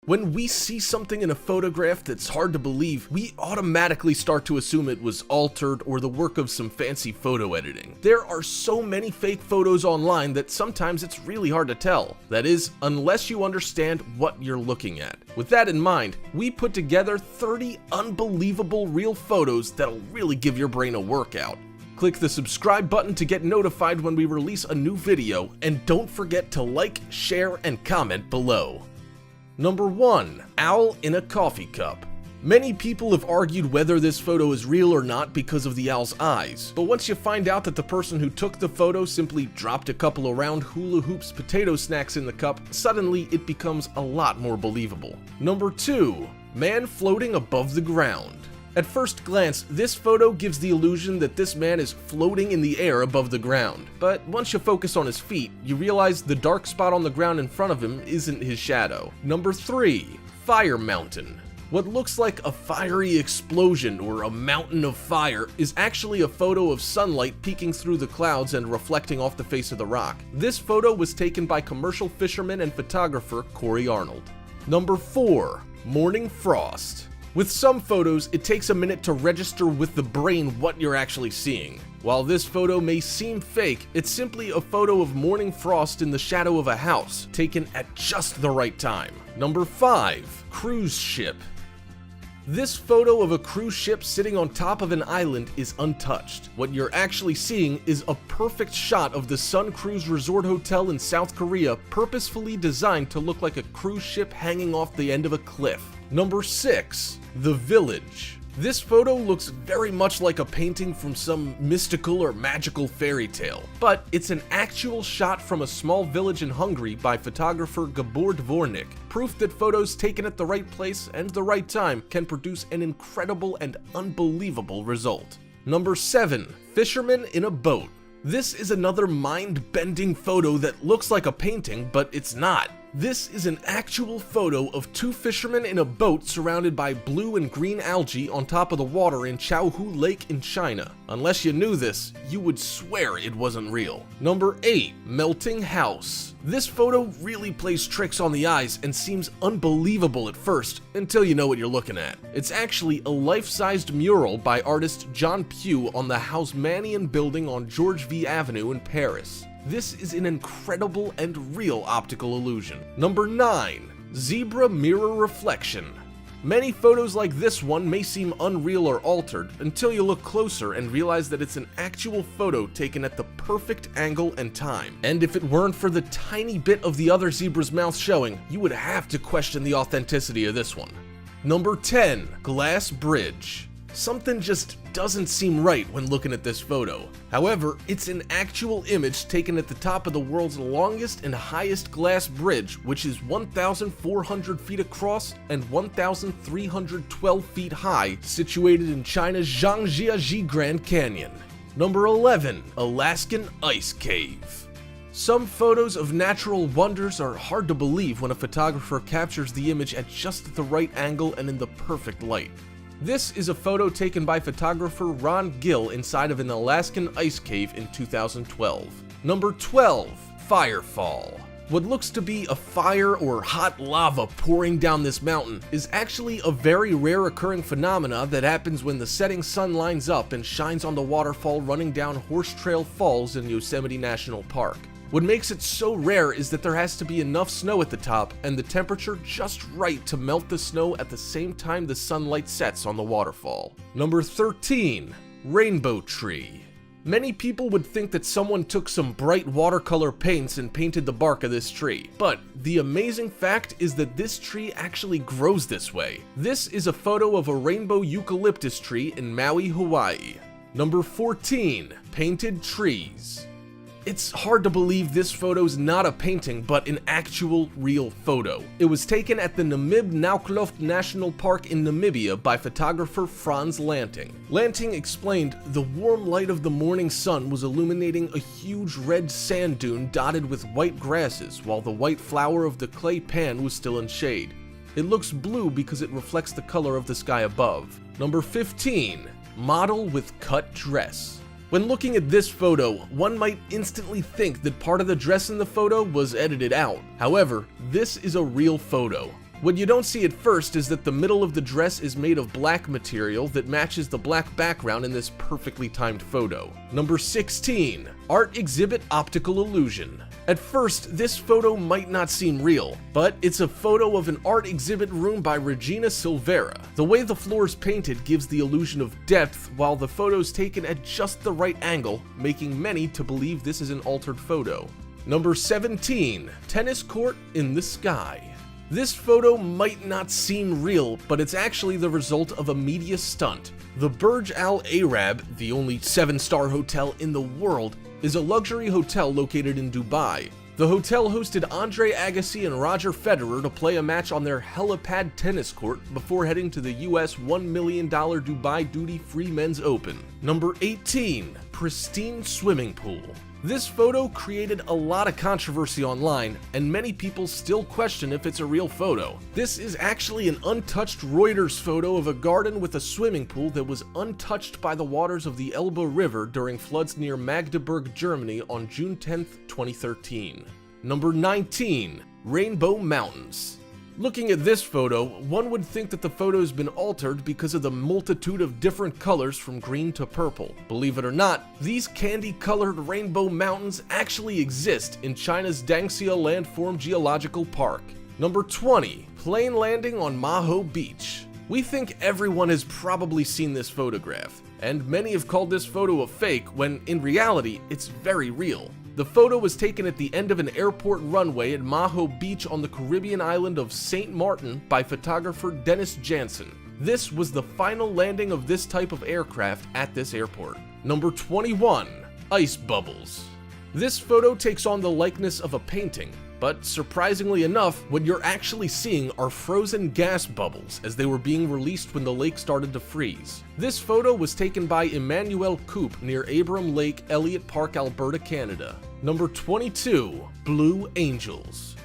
When we see something in a photograph that's hard to believe, we automatically start to assume it was altered or the work of some fancy photo editing. There are so many fake photos online that sometimes it's really hard to tell. That is, unless you understand what you're looking at. With that in mind, we put together 30 unbelievable real photos that'll really give your brain a workout. Click the subscribe button to get notified when we release a new video, and don't forget to like, share, and comment below. Number 1. Owl in a coffee cup. Many people have argued whether this photo is real or not because of the owl's eyes, but once you find out that the person who took the photo simply dropped a couple of round hula hoops potato snacks in the cup, suddenly it becomes a lot more believable. Number 2. Man floating above the ground. At first glance, this photo gives the illusion that this man is floating in the air above the ground. But once you focus on his feet, you realize the dark spot on the ground in front of him isn't his shadow. Number 3. Fire mountain. What looks like a fiery explosion or a mountain of fire is actually a photo of sunlight peeking through the clouds and reflecting off the face of the rock. This photo was taken by commercial fisherman and photographer Corey Arnold. Number 4. Morning frost. With some photos, it takes a minute to register with the brain what you're actually seeing. While this photo may seem fake, it's simply a photo of morning frost in the shadow of a house, taken at just the right time. Number 5. Cruise ship. This photo of a cruise ship sitting on top of an island is untouched. What you're actually seeing is a perfect shot of the Sun Cruise Resort Hotel in South Korea, purposefully designed to look like a cruise ship hanging off the end of a cliff. Number 6. The Village. This photo looks very much like a painting from some mystical or magical fairy tale, but it's an actual shot from a small village in Hungary by photographer Gabor Dvornik, proof that photos taken at the right place and the right time can produce an incredible and unbelievable result. Number 7. Fisherman in a boat. This is another mind-bending photo that looks like a painting, but it's not. This is an actual photo of two fishermen in a boat surrounded by blue and green algae on top of the water in Chaohu Lake in China. Unless you knew this, you would swear it wasn't real. Number 8. Melting house. This photo really plays tricks on the eyes and seems unbelievable at first, until you know what you're looking at. It's actually a life-sized mural by artist John Pugh on the Haussmannian building on George V Avenue in Paris. This is an incredible and real optical illusion. Number 9. Zebra mirror reflection. Many photos like this one may seem unreal or altered until you look closer and realize that it's an actual photo taken at the perfect angle and time. And if it weren't for the tiny bit of the other zebra's mouth showing, you would have to question the authenticity of this one. Number 10. Glass bridge. Something just doesn't seem right when looking at this photo. However, it's an actual image taken at the top of the world's longest and highest glass bridge, which is 1,400 feet across and 1,312 feet high, situated in China's Zhangjiajie Grand Canyon. Number 11. Alaskan ice cave. Some photos of natural wonders are hard to believe when a photographer captures the image at just the right angle and in the perfect light. This is a photo taken by photographer Ron Gill inside of an Alaskan ice cave in 2012. Number 12. Firefall. What looks to be a fire or hot lava pouring down this mountain is actually a very rare occurring phenomena that happens when the setting sun lines up and shines on the waterfall running down Horse Trail Falls in Yosemite National Park. What makes it so rare is that there has to be enough snow at the top and the temperature just right to melt the snow at the same time the sunlight sets on the waterfall. Number 13. Rainbow tree. Many people would think that someone took some bright watercolor paints and painted the bark of this tree, but the amazing fact is that this tree actually grows this way. This is a photo of a rainbow eucalyptus tree in Maui, Hawaii. Number 14. Painted trees. It's hard to believe this photo's not a painting, but an actual real photo. It was taken at the Namib Naukluft National Park in Namibia by photographer Frans Lanting. Lanting explained the warm light of the morning sun was illuminating a huge red sand dune dotted with white grasses, while the white flower of the clay pan was still in shade. It looks blue because it reflects the color of the sky above. Number 15. Model with cut dress. When looking at this photo, one might instantly think that part of the dress in the photo was edited out. However, this is a real photo. What you don't see at first is that the middle of the dress is made of black material that matches the black background in this perfectly timed photo. Number 16. Art exhibit optical illusion. At first, this photo might not seem real, but it's a photo of an art exhibit room by Regina Silvera. The way the floor is painted gives the illusion of depth, while the photo's taken at just the right angle, making many to believe this is an altered photo. Number 17. Tennis court in the sky. This photo might not seem real, but it's actually the result of a media stunt. The Burj Al Arab, the only 7-star hotel in the world, is a luxury hotel located in Dubai. The hotel hosted Andre Agassi and Roger Federer to play a match on their helipad tennis court before heading to the US $1 million Dubai duty-free men's open. Number 18. Pristine swimming pool. This photo created a lot of controversy online, and many people still question if it's a real photo. This is actually an untouched Reuters photo of a garden with a swimming pool that was untouched by the waters of the Elbe River during floods near Magdeburg, Germany on June 10, 2013. Number 19. Rainbow Mountains. Looking at this photo, one would think that the photo's been altered because of the multitude of different colors from green to purple. Believe it or not, these candy-colored rainbow mountains actually exist in China's Danxia Landform Geological Park. Number 20. Plane landing on Maho Beach. We think everyone has probably seen this photograph, and many have called this photo a fake when, in reality, it's very real. The photo was taken at the end of an airport runway at Maho Beach on the Caribbean island of St. Martin by photographer Dennis Jansen. This was the final landing of this type of aircraft at this airport. Number 21. Ice bubbles. This photo takes on the likeness of a painting, but surprisingly enough, what you're actually seeing are frozen gas bubbles as they were being released when the lake started to freeze. This photo was taken by Emmanuel Coupe near Abram Lake, Elliott Park, Alberta, Canada. Number 22. Blue Angels.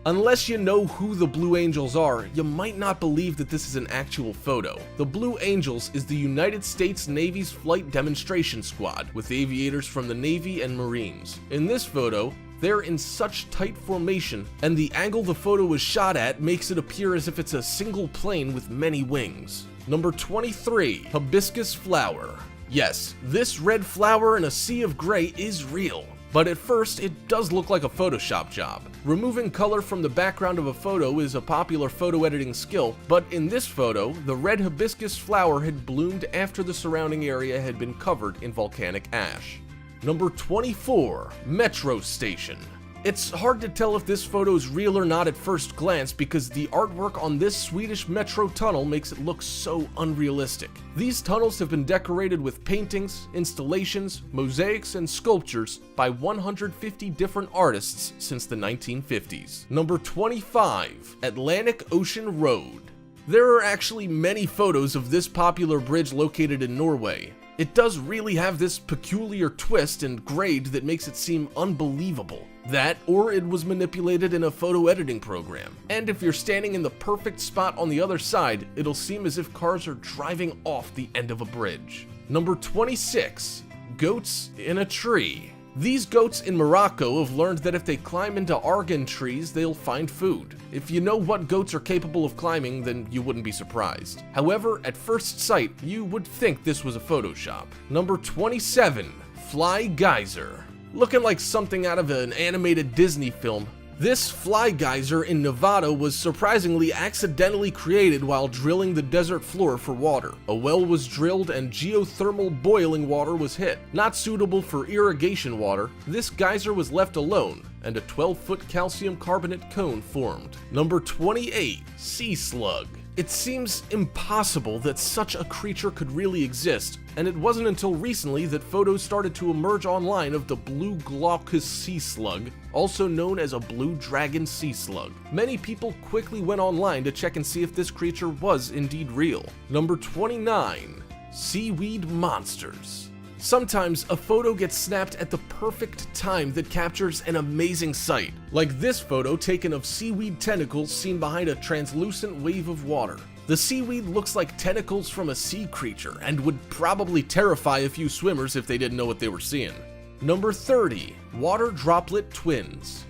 Unless you know who the Blue Angels are, you might not believe that this is an actual photo. The Blue Angels is the United States Navy's flight demonstration squad, with aviators from the Navy and Marines. In this photo, they're in such tight formation, and the angle the photo was shot at makes it appear as if it's a single plane with many wings. Number 23. Hibiscus flower. Yes, this red flower in a sea of gray is real, but at first it does look like a Photoshop job. Removing color from the background of a photo is a popular photo editing skill, but in this photo, the red hibiscus flower had bloomed after the surrounding area had been covered in volcanic ash. Number 24. Metro Station. It's hard to tell if this photo is real or not at first glance because the artwork on this Swedish metro tunnel makes it look so unrealistic. These tunnels have been decorated with paintings, installations, mosaics, and sculptures by 150 different artists since the 1950s. Number 25. Atlantic Ocean Road. There are actually many photos of this popular bridge located in Norway. It does really have this peculiar twist and grade that makes it seem unbelievable. That, or it was manipulated in a photo editing program. And if you're standing in the perfect spot on the other side, it'll seem as if cars are driving off the end of a bridge. Number 26. Goats in a tree. These goats in Morocco have learned that if they climb into argan trees, they'll find food. If you know what goats are capable of climbing, then you wouldn't be surprised. However, at first sight, you would think this was a Photoshop. Number 27. Fly Geyser. Looking like something out of an animated Disney film, this fly geyser in Nevada was surprisingly accidentally created while drilling the desert floor for water. A well was drilled and geothermal boiling water was hit. Not suitable for irrigation water, this geyser was left alone, and a 12-foot calcium carbonate cone formed. Number 28. Sea slug. It seems impossible that such a creature could really exist, and it wasn't until recently that photos started to emerge online of the blue glaucous sea slug, also known as a blue dragon sea slug. Many people quickly went online to check and see if this creature was indeed real. Number 29. Seaweed monsters. Sometimes a photo gets snapped at the perfect time that captures an amazing sight, like this photo taken of seaweed tentacles seen behind a translucent wave of water. The seaweed looks like tentacles from a sea creature and would probably terrify a few swimmers if they didn't know what they were seeing. Number 30. Water droplet twins.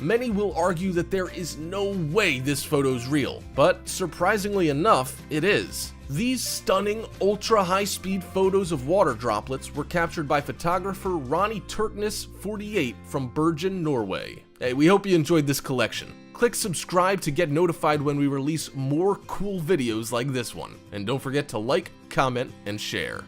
Many will argue that there is no way this photo's real, but surprisingly enough, it is. These stunning, ultra-high-speed photos of water droplets were captured by photographer Ronnie Turkness, 48, from Bergen, Norway. Hey, we hope you enjoyed this collection. Click subscribe to get notified when we release more cool videos like this one. And don't forget to like, comment, and share.